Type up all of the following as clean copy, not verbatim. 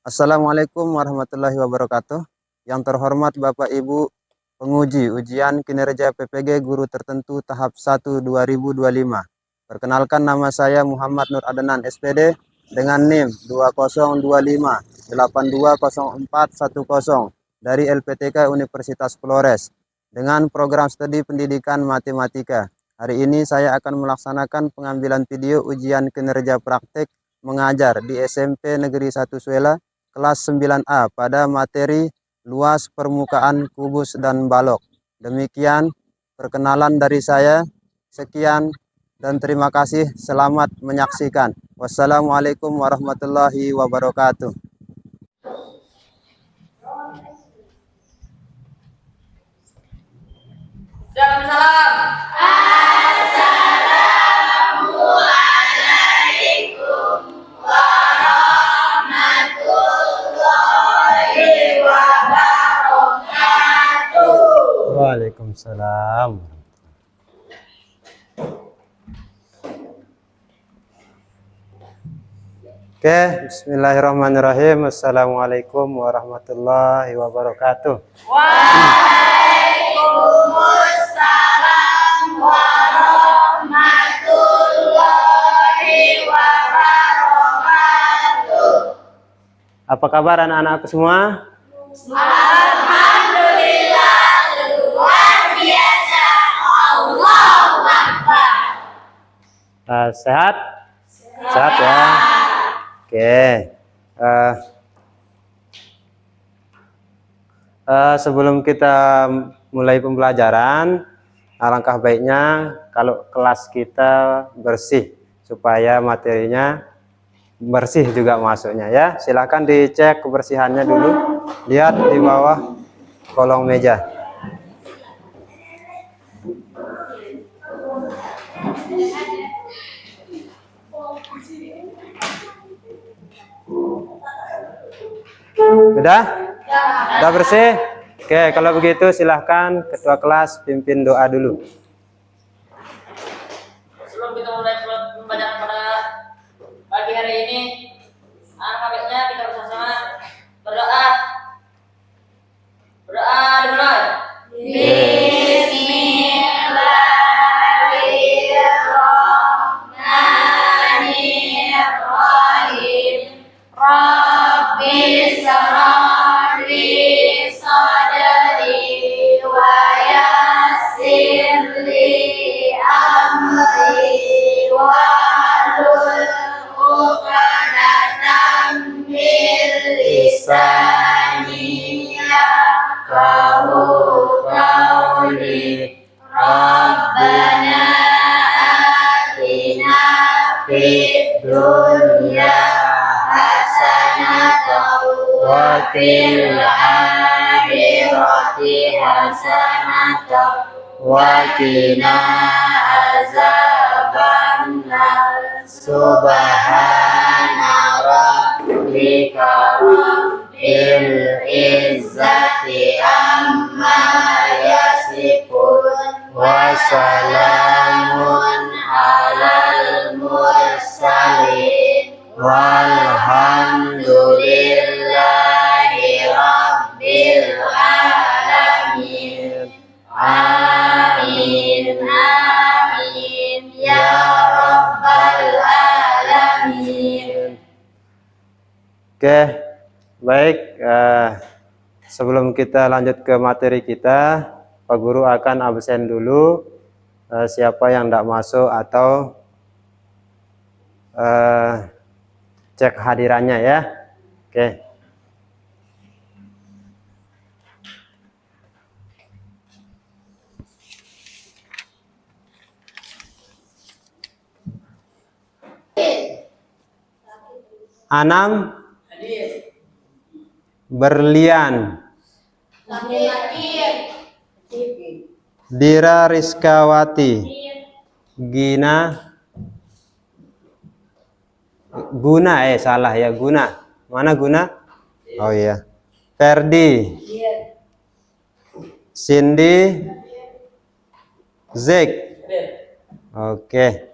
Assalamualaikum warahmatullahi wabarakatuh. Yang terhormat Bapak Ibu penguji ujian kinerja PPG Guru Tertentu tahap 1 2025. Perkenalkan, nama saya Muhammad Nur Adnan SPD dengan NIM 2025820410 dari LPTK Universitas Flores dengan program studi pendidikan matematika. Hari ini saya akan melaksanakan pengambilan video ujian kinerja praktik mengajar di SMP Negeri 1 Suela kelas 9A pada materi luas permukaan kubus dan balok. Demikian perkenalan dari saya. Sekian dan terima kasih. Selamat menyaksikan. Wassalamualaikum warahmatullahi wabarakatuh. Salam. Waalaikumsalam. Oke, bismillahirrahmanirrahim. Assalamualaikum warahmatullahi wabarakatuh. Waalaikumsalam warahmatullahi wabarakatuh. Apa kabar anak-anakku semua? Alhamdulillah, luar biasa. Allahu Akbar. Sehat? Sehat ya. Oke. Sebelum kita mulai pembelajaran, alangkah baiknya kalau kelas kita bersih supaya materinya bersih juga masuknya ya. Silakan dicek kebersihannya dulu. Lihat di bawah kolong meja. Sudah? Sudah bersih? Oke, kalau begitu silahkan ketua kelas pimpin doa dulu. Sebelum kita mulai pembacaan pada pagi hari ini, alangkah baiknya kita bersama-sama berdoa. Berdoa dimulai. Bismillahirrahmanirrahim. Rabbi shrah li sadri wa yassir li amri wahlul 'uqdatam min lisani yafqahu qawli. Rabbana atina fid dunya hasanatan wa fil akhirati hasanatan wa qina azabannar. Subhana rabbika rabbil izzati amma yasifun wa salamun alal mursalin walhamdulillahi rabbil alamin. Amin amin ya rabbal alamin. Oke, baik. Sebelum kita lanjut ke materi kita, Pak Guru akan absen dulu. Siapa yang tidak masuk atau cek hadirannya ya. Oke. Anam Berlian, Dira Rizkawati, Gina Guna, salah ya, Guna. Mana Guna? Oh iya. Ferdi, Cindy, Zek. Oke.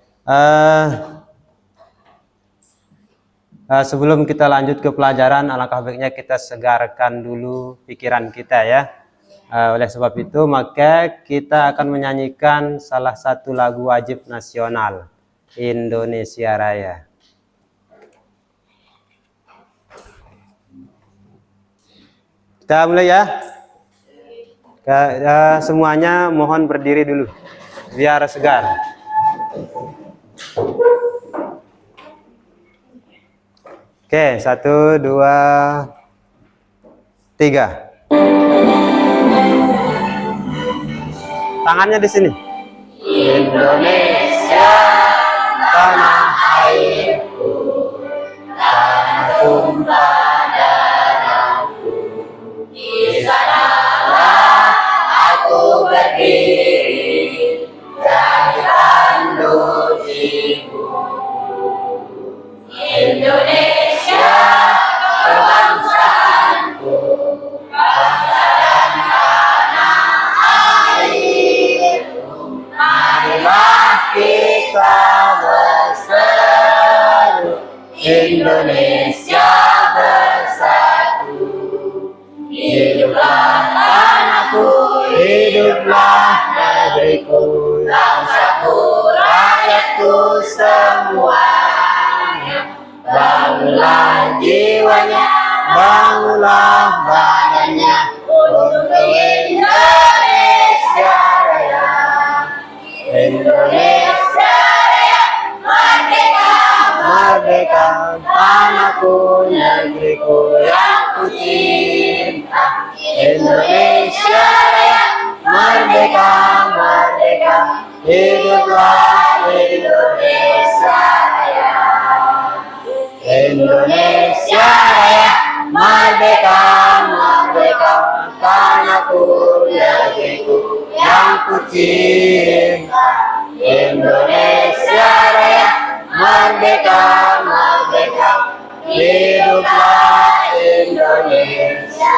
Sebelum kita lanjut ke pelajaran, alangkah baiknya kita segarkan dulu pikiran kita ya. Oleh sebab itu, maka kita akan menyanyikan salah satu lagu wajib nasional, Indonesia Raya. Kita mulai ya. Semuanya mohon berdiri dulu, biar segar. Oke, 1, 2, 3. Tangannya di sini. Indonesia, tanah airku, tanah tumpah darahku. Di sanalah aku berdiri dan ditanduk ibu. Indonesia, kebangsaanku, bangsa dan tanah airku. Marilah kita berseru, Indonesia bersatu. Hiduplah tanahku, hiduplah negeriku, yang satu rakyatku semuanya. Bangunlah jiwanya, bangunlah badannya, untuk Indonesia Raya. Indonesia Raya, merdeka, merdeka, tanahku, negeriku yang ku cinta. Indonesia Raya, merdeka, merdeka, hiduplah Indonesia Raya. Indonesia Raya, merdeka, merdeka, tanahku, negeriku yang ku cinta. Indonesia Raya, merdeka, merdeka, hiduplah Indonesia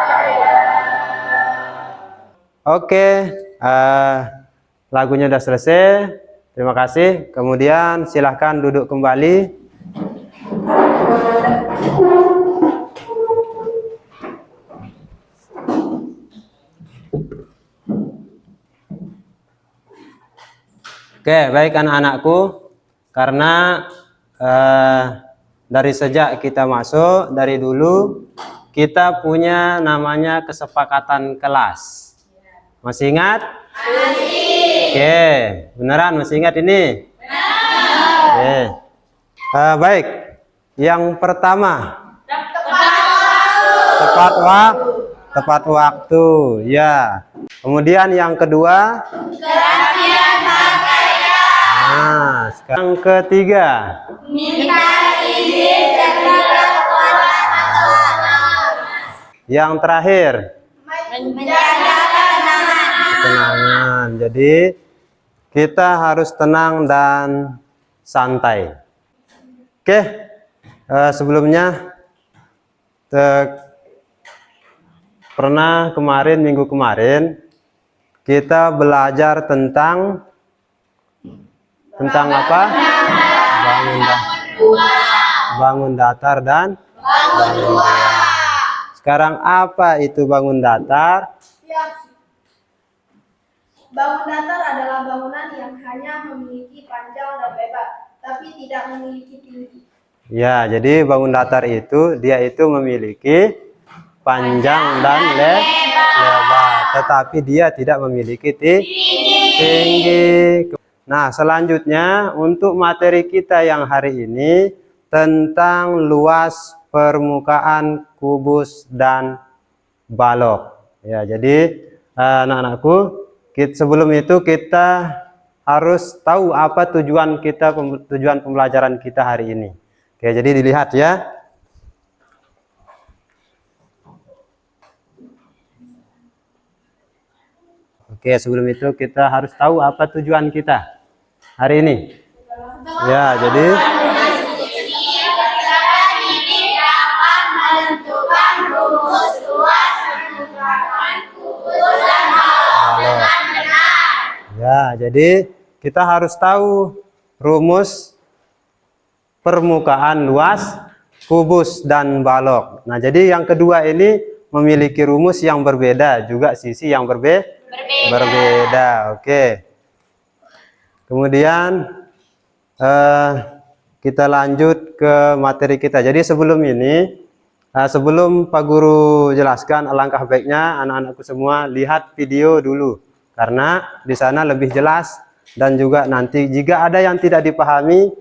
Raya. Oke, lagunya udah selesai. Terima kasih. Kemudian silahkan duduk kembali. Oke, baik anak-anakku, karena dari sejak kita masuk, dari dulu kita punya namanya kesepakatan kelas. Masih ingat? Masih. Oke, beneran masih ingat ini? Benar. Oke. Baik, yang pertama tepat waktu, ya. Kemudian yang kedua, Kerapian pakaian. nah, sekarang yang ketiga, Minta izin kepada kepala nasional. yang terakhir, Menjaga ketenangan. ketenangan. Jadi kita harus tenang dan santai. Oke, sebelumnya pernah minggu kemarin kita belajar tentang apa? Bangun datar dan bangun luar. Sekarang apa itu bangun datar? Bangun datar adalah bangunan yang hanya memiliki panjang dan lebar, tapi tidak memiliki tinggi. Ya, jadi bangun datar itu dia itu memiliki panjang dan lebar, tetapi dia tidak memiliki tinggi. Nah, selanjutnya untuk materi kita yang hari ini tentang luas permukaan kubus dan balok. Ya, jadi anak-anakku, sebelum itu kita harus tahu apa tujuan pembelajaran kita hari ini. Oke, jadi dilihat ya. Oke, sebelum itu kita harus tahu apa tujuan kita hari ini. Ya, jadi Menentukan rumus luas permukaan kubus dan balok dengan benar. ya, jadi kita harus tahu rumus permukaan luas kubus, dan balok. Nah, jadi yang kedua ini memiliki rumus yang berbeda, juga sisi yang berbeda. Oke. Kemudian kita lanjut ke materi kita. Jadi sebelum ini, sebelum Pak Guru jelaskan, alangkah baiknya anak-anakku semua lihat video dulu. Karena di sana lebih jelas, dan juga nanti jika ada yang tidak dipahami,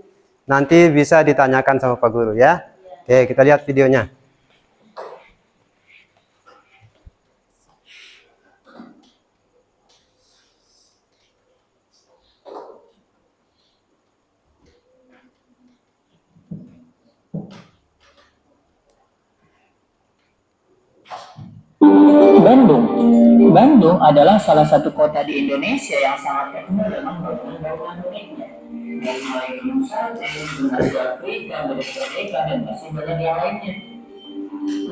nanti bisa ditanyakan sama Pak Guru ya. Oke, kita lihat videonya. Bandung. Bandung adalah salah satu kota di Indonesia yang sangat terkenal dengan bangunan-bangunan uniknya. Dari mulai Gunung Sate, Gunung Asia Afrika, Gedung Merdeka, dan masih banyak yang lainnya.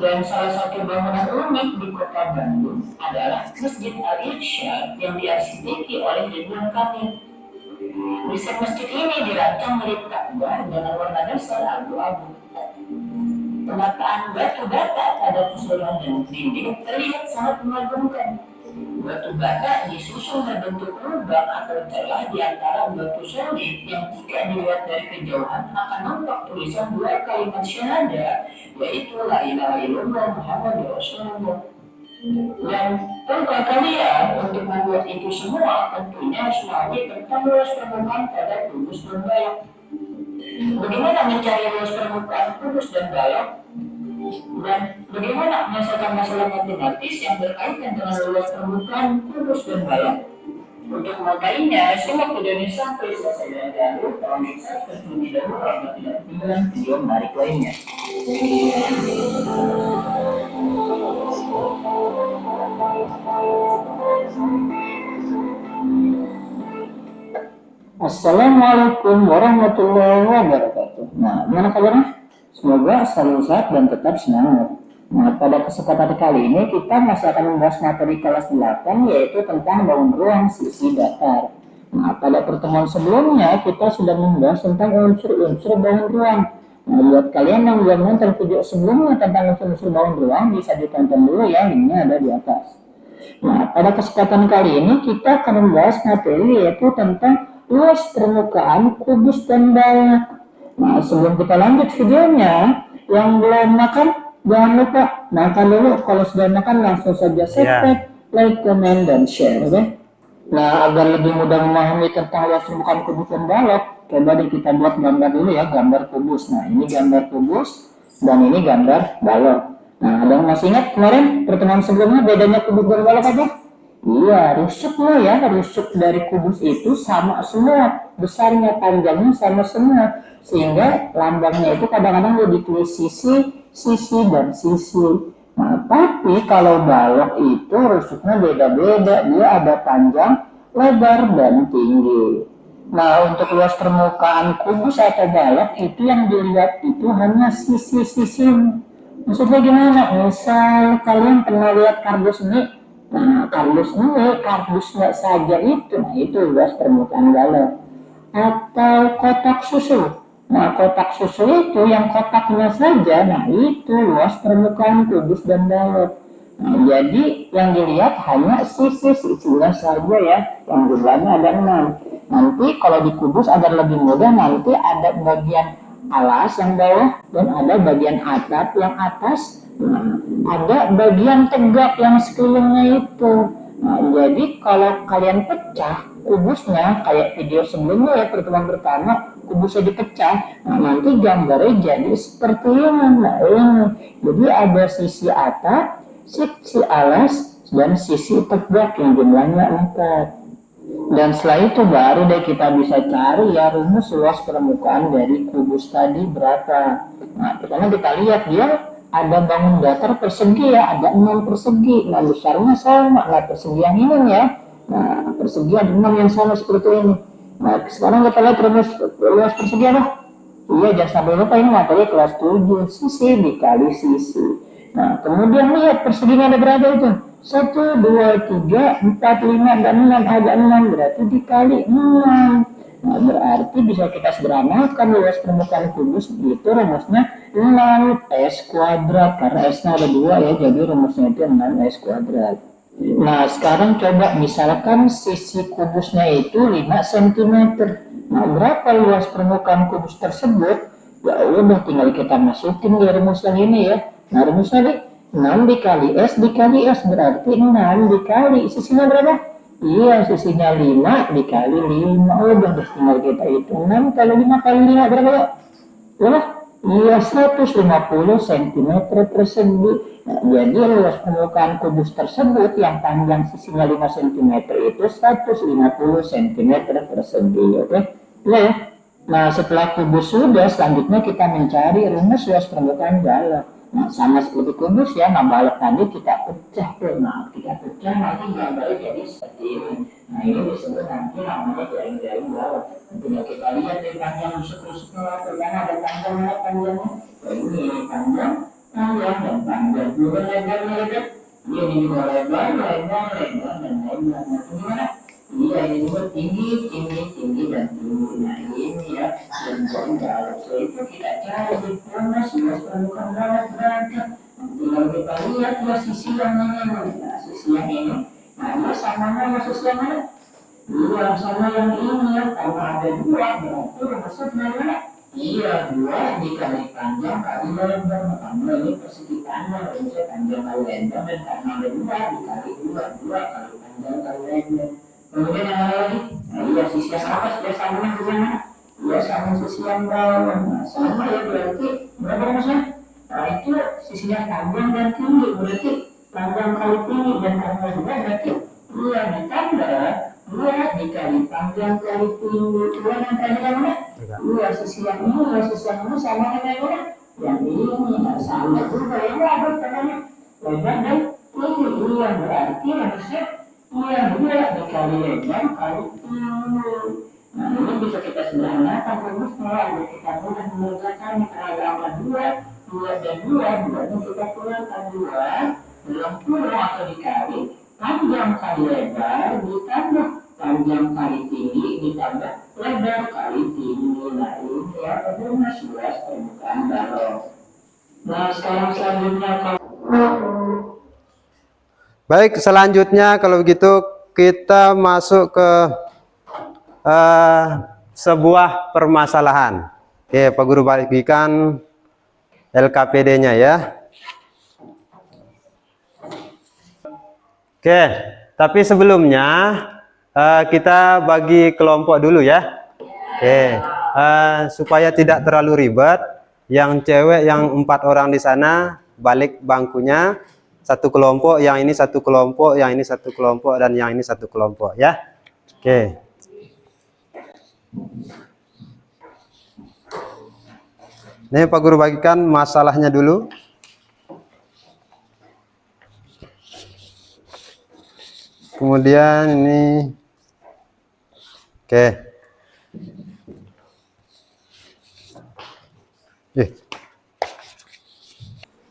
Dan salah satu bangunan unik di kota Bandung adalah Masjid Al-Irsyad yang diarsiteki oleh Ridwan Kamil. Desain masjid ini dirancang mirip Ka'bah dengan warna dasar abu-abu. Penataan batu bata pada keseluruhan dinding terlihat sangat mengagumkan. Batu bata disusun berbentuk lubang atau celah di antara batu solid yang jika dilihat dari kejauhan akan nampak tulisan dua kalimat syahadat, yaitu la ilaha illallah Muhammadur Rasulullah. Dan tahukah kalian, untuk membuat itu semua tentunya semuanya tentang luas permukaan pada kubus dan balok. Bagaimana mencari luas permukaan kubus dan balok? Dan bagaimana menyelesaikan masalah matematis yang berkaitan dengan luas permukaan kubus dan balok? Untuk mengetahuinya, simak videonya sampai selesai dan jangan lupa subscribe terlebih dahulu agar tidak ketinggalan video menarik lainnya. Assalamualaikum warahmatullahi wabarakatuh. Nah, gimana kabarnya? Semoga selalu sehat dan tetap semangat. Nah, pada kesempatan kali ini kita masih akan membahas materi kelas 8, yaitu tentang bangun ruang sisi datar. Nah, pada pertemuan sebelumnya kita sudah membahas tentang unsur-unsur bangun ruang. Nah, buat kalian yang belum nonton video sebelumnya tentang unsur-unsur bangun ruang, bisa ditonton dulu ya, linknya ada di atas. Nah, pada kesempatan kali ini kita akan membahas materi yaitu tentang luas permukaan kubus dan balok. Nah, sebelum kita lanjut videonya, yang belum makan jangan lupa makan dulu. Kalau sudah makan langsung saja subscribe, like, comment, dan share. Okay? Nah, agar lebih mudah memahami tentang luas permukaan kubus dan balok, coba deh kita buat gambar dulu ya, gambar kubus. Nah, ini gambar kubus dan ini gambar balok. Nah, ada yang masih ingat kemarin pertemuan sebelumnya bedanya kubus dan balok apa? Iya, rusuknya ya, rusuk dari kubus itu sama semua, besarnya, panjangnya sama semua, sehingga lambangnya itu kadang-kadang ditulis sisi, dan sisi. Nah, tapi kalau balok itu rusuknya beda-beda, dia ada panjang, lebar, dan tinggi. Nah, untuk luas permukaan kubus atau balok itu yang dilihat itu hanya sisi-sisi. Maksudnya gimana? Misal kalian pernah lihat kardus ini. Nah, kardusnya saja itu, nah itu luas permukaan balok. Atau kotak susu. Nah, kotak susu itu yang kotaknya saja, nah itu luas permukaan kubus dan balok. Nah, jadi yang dilihat hanya sisi-sisinya saja ya, yang jumlahnya ada 6. Nanti kalau di kubus agar lebih mudah, nanti ada bagian alas yang bawah dan ada bagian atap yang atas. Nah, ada bagian tegak yang sekelilingnya itu. Nah, jadi kalau kalian pecah kubusnya kayak video sebelumnya ya, pertemuan pertama kubusnya dipecah, nah nanti gambarnya jadi seperti ini. Nah, ini jadi ada sisi atap, sisi alas, dan sisi tegak yang jumlahnya 4. Dan setelah itu baru deh kita bisa cari ya rumus luas permukaan dari kubus tadi berapa. Nah, pertama kita lihat dia ada bangun datar persegi ya, ada 6 persegi. Nah, besarnya sama, nah persegi yang ini ya. Nah, persegi ada 6 yang sama seperti ini. Nah, sekarang kita lihat rumus luas persegi apa? Iya, jangan sampai lupa ini materi kelas 7, sisi dikali sisi. Nah, kemudian lihat perseginya ada berapa itu? 1, 2, 3, 4, 5, dan 6, ada 6, berarti dikali 6. Nah, berarti bisa kita sederhanakan luas permukaan kubus itu rumusnya 6S kuadrat, karena S-nya ada 2 ya, jadi rumusnya itu 6S kuadrat. Nah, sekarang coba misalkan sisi kubusnya itu 5 cm. Nah, berapa luas permukaan kubus tersebut? Ya udah, tinggal kita masukin di rumus yang ini ya. Nah, rumusnya nih 6 dikali S dikali S, berarti 6 dikali sisinya berapa? Iya, sisinya 5 dikali 5. Udah deh, tinggal kita hitung 6 kali 5 kali 5 berapa ya? Berapa? Iya, 150 cm persegi. Nah, jadi luas permukaan kubus tersebut yang panjang sisinya 5 cm itu 150 cm persegi. Oke? Ya. Nah, setelah kubus sudah, selanjutnya kita mencari rumus luas permukaan balok. Nah, sama seperti kubus ya, nah balok tadi kita pecah tuh. Nah, kita pecah nanti gambarnya jadi seperti ini. Nah, ini disebut nanti namanya jaring-jaring balok. Tinggal kita lihat dari panjang rusuk-rusuknya, karena ada panjangnya. Ini panjang, panjang, dan panjang. Juga lebar. Ini juga lebar, dan lebar. Nah, gimana? Iya, ini juga tinggi, dan tinggi. Nah, ini ya, bentuk balok. So, itu kita cari di rumus luas permukaan balok berapa. Tinggal kita lihat ya sisi yang ini. Nah, sisi yang ini. Nah, ini sama sama sisi yang mana? Iya, sama yang ini ya. Karena ada 2, berarti rumusnya mana? Iya, 2 dikali panjang kali lebar. Karena ini persegi panjang, rumusnya panjang kali lebar. Dan karena ada 2 dikali 2 kali panjang kali lebar. Kemudian yang lagi, nah, iya sisi yang atas sudah sama dengan sisi yang mana? Iya, sama sisi yang bawah. Nah, sama ya, berarti berapa rumusnya? Nah, itu sisinya panjang dan tinggi, berarti panjang kali tinggi, dan karena 2 berarti iya ditambah 2 dikali panjang kali tinggi. 2 yang tadi mana? Iya, sisi yang ini sama dengan mana? Yang ini. Nah, sama juga ya, ada tengahnya lebar dan tinggi. Iya, berarti harusnya iya, 2 dikali lebar kali tinggi. Nah, ini bisa kita sederhanakan rumusnya agar kita mudah mengerjakan. Kalau ada 2 dan 2 kita kurangkan 2 dalam kurang atau dikali panjang kali lebar ditambah panjang kali tinggi ditambah lebar kali tinggi. Nah, ini ya rumus luas permukaan balok. Nah, sekarang selanjutnya Baik, selanjutnya kalau begitu kita masuk ke sebuah permasalahan. Oke, Pak Guru bagikan LKPD-nya ya. Oke, tapi sebelumnya kita bagi kelompok dulu ya. Oke, supaya tidak terlalu ribet, yang cewek yang 4 orang di sana balik bangkunya satu kelompok, yang ini satu kelompok, yang ini satu kelompok, dan yang ini satu kelompok ya. Oke. Ini Pak Guru bagikan masalahnya dulu. Kemudian ini, oke.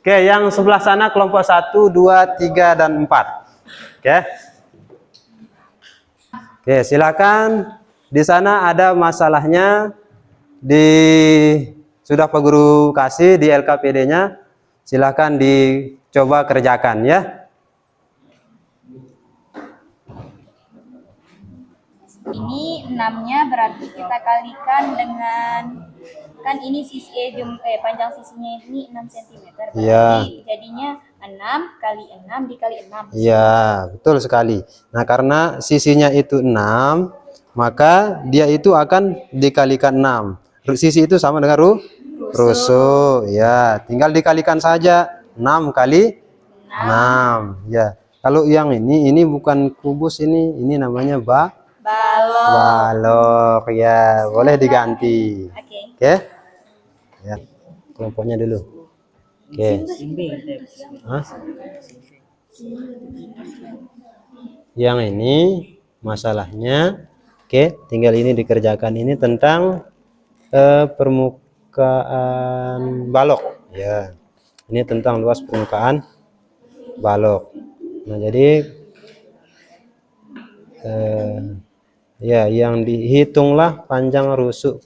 Oke, yang sebelah sana kelompok 1, 2, 3, dan 4. Oke. Oke, silakan. Di sana ada masalahnya, sudah Pak Guru kasih di LKPD-nya. Silakan dicoba kerjakan ya. Ini 6-nya berarti kita kalikan dengan, kan ini sisi panjang sisinya ini 6 cm. Berarti Iya. jadinya 6 kali 6 dikali 6. Iya, betul sekali. Nah, karena sisinya itu 6, maka dia itu akan dikalikan 6. Sisi itu sama dengan rusuk. Ya, tinggal dikalikan saja 6 kali 6. Ya. Kalau yang ini bukan kubus, ini namanya balok. Ya, boleh diganti. Oke. Ya. Kelompoknya dulu. Oke. Hah? Yang ini masalahnya, oke, tinggal ini dikerjakan. Ini tentang permukaan balok ya. Ini tentang luas permukaan balok. Nah, jadi Ya, yang dihitunglah panjang rusuk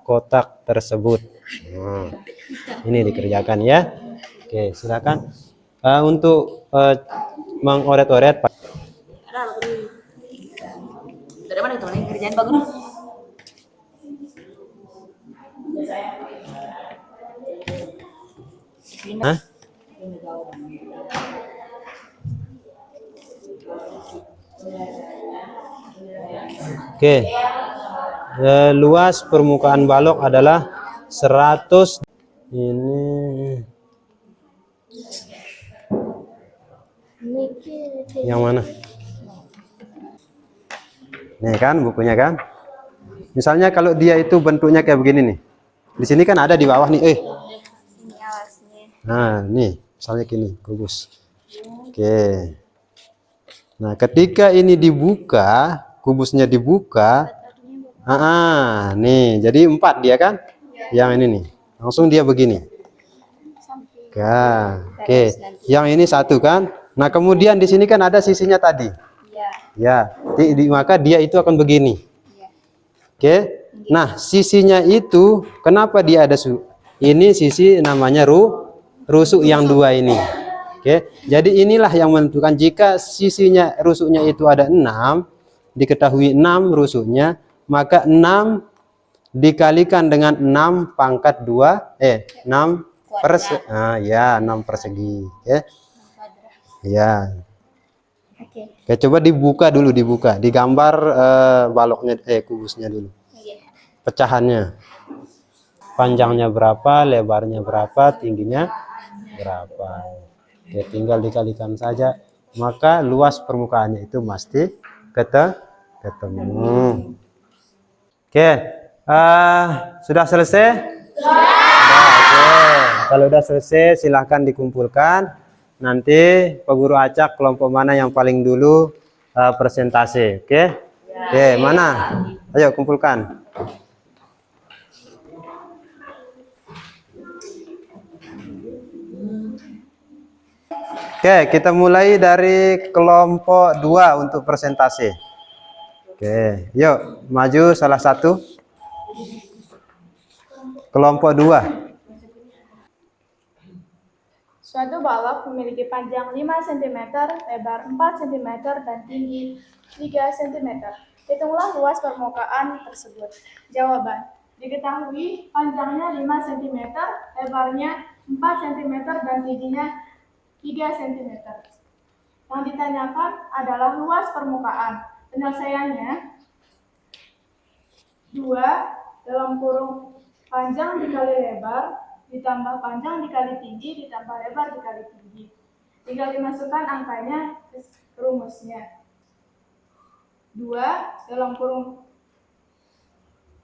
kotak tersebut. Ini dikerjakan ya. Oke, silakan. Untuk mengoret-oret. Dari mana itu? Lagi kerjaan bagus. Hah? Oke. Luas permukaan balok adalah 100. Ini yang mana? Nih kan bukunya kan. Misalnya kalau dia itu bentuknya kayak begini nih. Di sini kan ada di bawah nih. Ini alasnya. Nah, nih misalnya gini, kubus. Oke. Nah, ketika ini dibuka, kubusnya dibuka. Nih, jadi 4 dia kan? Yang ini nih. Langsung dia begini. Ya, oke. Yang ini 1 kan? Nah, kemudian di sini kan ada sisinya tadi. Ya, maka dia itu akan begini. Oke. Nah, sisinya itu kenapa dia ada ini sisi namanya rusuk yang 2 ini. Oke. Jadi inilah yang menentukan jika sisinya rusuknya itu ada 6, diketahui 6 rusuknya, maka 6 dikalikan dengan 6 pangkat 2 6 ya 6 persegi ya. Ya. Oke, coba dibuka dulu, digambar baloknya kubusnya dulu. Pecahannya. Panjangnya berapa, lebarnya berapa, tingginya berapa. Oke, tinggal dikalikan saja, maka luas permukaannya itu mesti ketemu. Oke, sudah selesai? Oke. Kalau sudah selesai silahkan dikumpulkan. Nanti Pak Guru acak kelompok mana yang paling dulu presentasi. Oke? Oke, mana? Ayo kumpulkan. Oke, kita mulai dari kelompok 2 untuk presentasi. Oke, yuk maju salah satu. Kelompok 2. Suatu balok memiliki panjang 5 cm, lebar 4 cm, dan tinggi 3 cm. Hitunglah luas permukaan tersebut. Jawaban. Diketahui panjangnya 5 cm, lebarnya 4 cm, dan tingginya 3 cm. Yang ditanyakan adalah luas permukaan. Penyelesaiannya 2 dalam kurung panjang dikali lebar ditambah panjang dikali tinggi ditambah lebar dikali tinggi. Tinggal dimasukkan angkanya ke rumusnya. 2 dalam kurung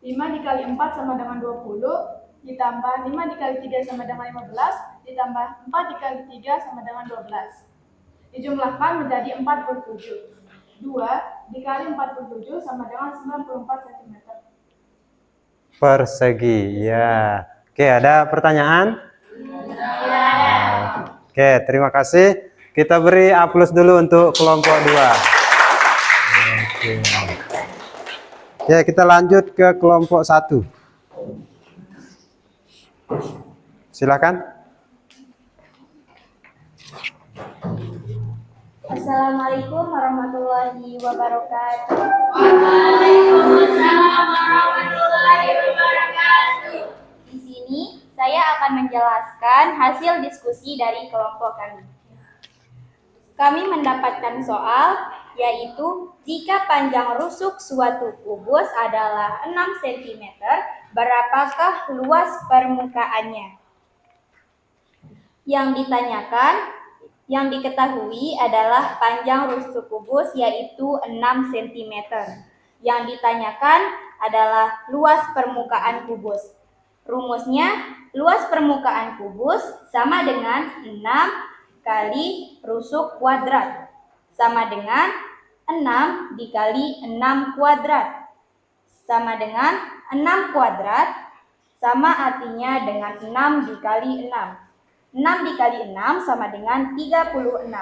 5 dikali 4 sama dengan 20 ditambah 5 dikali 3 sama dengan 15 ditambah 4 dikali 3 sama dengan 12. Dijumlahkan menjadi 47. 2 dikali 47 sama dengan 94 cm persegi. Ya. Oke, ada pertanyaan? Oke, terima kasih. Kita beri aplaus dulu untuk kelompok 2. Oke. Ya, kita lanjut ke kelompok 1. Silakan. Assalamualaikum warahmatullahi wabarakatuh. Waalaikumsalam warahmatullahi wabarakatuh. Di sini saya akan menjelaskan hasil diskusi dari kelompok kami. Kami mendapatkan soal yaitu jika panjang rusuk suatu kubus adalah 6 cm, berapakah luas permukaannya? Yang diketahui adalah panjang rusuk kubus yaitu 6 cm. Yang ditanyakan adalah luas permukaan kubus. Rumusnya, luas permukaan kubus sama dengan 6 kali rusuk kuadrat. Sama dengan 6 dikali 6 kuadrat. Sama dengan 6 kuadrat, sama artinya dengan 6 dikali 6. 6 dikali 6 sama dengan 36.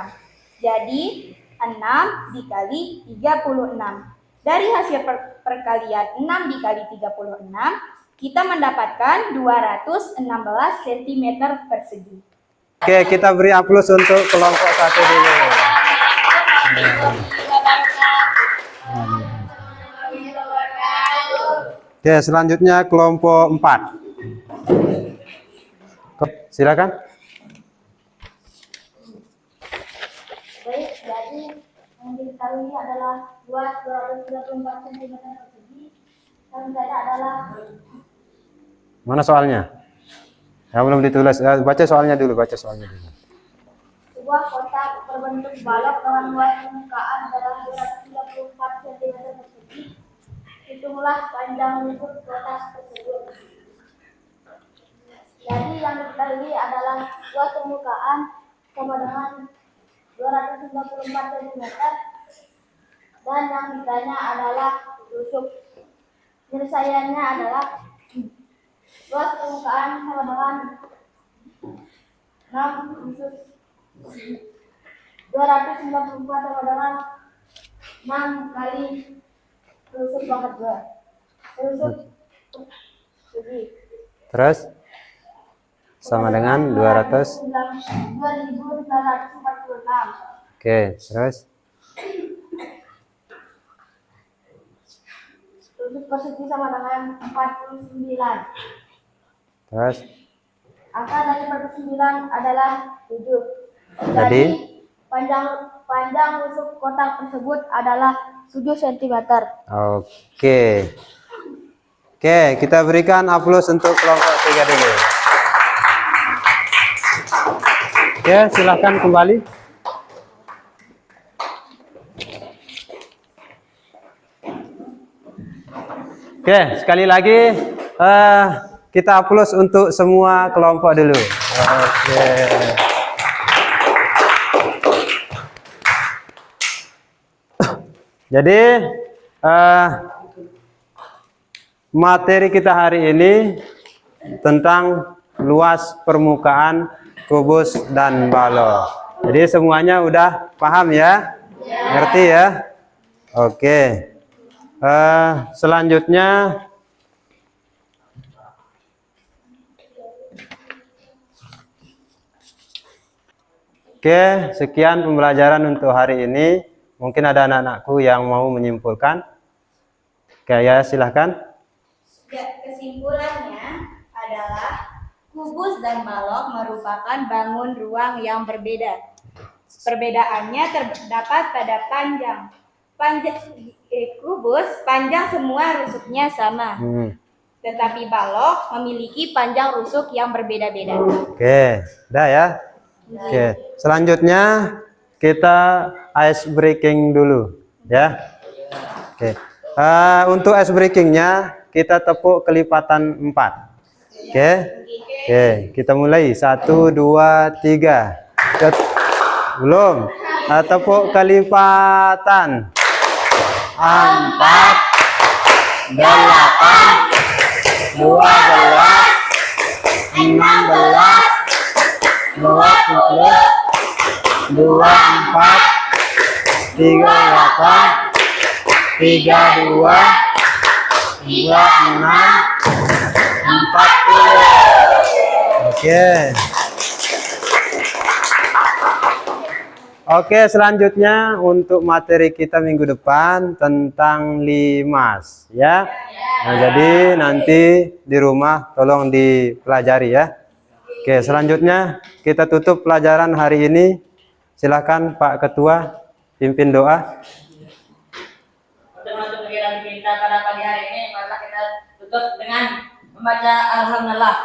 Jadi 6 dikali 36. Dari hasil perkalian 6 dikali 36, kita mendapatkan 216 cm persegi. Oke, kita beri aplaus untuk kelompok 1 dulu. Oke, selanjutnya kelompok 4. Silakan. Baik, jadi yang diketahui adalah luas 234 cm persegi dan saya adalah Mana soalnya? Yang belum ditulis. Baca soalnya dulu, baca soalnya dulu. sebuah kotak berbentuk balok dengan luas permukaan adalah 234 cm persegi. Hitunglah panjang lingkup kotak tersebut. Jadi yang diketahui adalah luas permukaan sama dengan 294 cm dan yang ditanya adalah rusuk. Penyelesaiannya adalah luas permukaan sama dengan 6 rusuk 294 sama dengan 6 kali rusuk pangkat 2 rusuk persegi. Terus sama dengan 200. 2946. Oke, terus Rusuk persegi sama dengan 49. terus Angka dari 49 adalah 7. Jadi? panjang rusuk kotak tersebut adalah 7 cm. oke. Oke, kita berikan aplaus untuk kelompok 3 dulu. Oke, silahkan kembali. Oke, sekali lagi kita aplaus untuk semua kelompok dulu. Oke. Jadi materi kita hari ini tentang luas permukaan kubus dan balok. Jadi semuanya udah paham ya? Ngerti ya? Oke. Selanjutnya oke, sekian pembelajaran untuk hari ini. Mungkin ada anak-anakku yang mau menyimpulkan. Oke, ya silahkan. Kesimpulannya adalah kubus dan balok merupakan bangun ruang yang berbeda. Perbedaannya terdapat pada panjang. Kubus panjang semua rusuknya sama. Tetapi balok memiliki panjang rusuk yang berbeda-beda. Oke, udah ya. Oke, selanjutnya kita ice breaking dulu ya. Oke. Untuk ice breakingnya kita tepuk kelipatan 4. Oke. Oke, kita mulai 1 2 3. Belum. Tepuk kelipatan 4 8 12 16 20 24 38 32 26 40. Oke, selanjutnya untuk materi kita minggu depan tentang limas ya. Nah, jadi nanti di rumah tolong dipelajari ya. Oke, selanjutnya kita tutup pelajaran hari ini. Silakan Pak Ketua pimpin doa. Untuk menutup kegiatan kita pada pagi hari ini, mari kita tutup dengan membaca Alhamdulillah.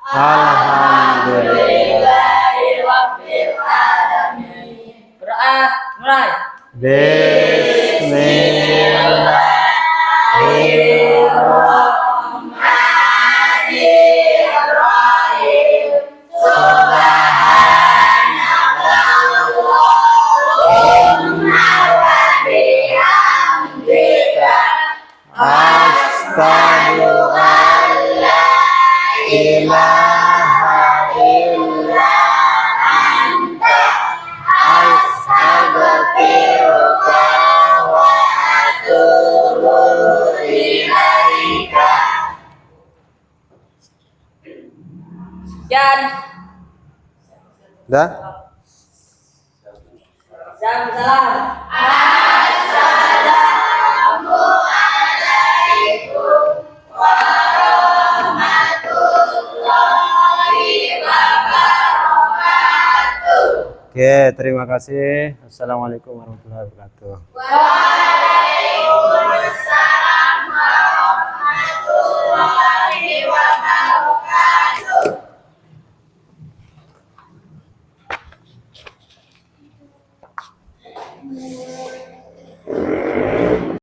Alhamdulillahirabbil alamin. Berdoa mulai. Bismillahirrahmanirrahim. Subhanallahumma wa bihamdika. Astaghfiru an la ilaha illa anta astaghfiruka wa atubu إليك. Jan, Dah? salam. Oke, terima kasih. Assalamualaikum warahmatullahi wabarakatuh. Waalaikumsalam warahmatullahi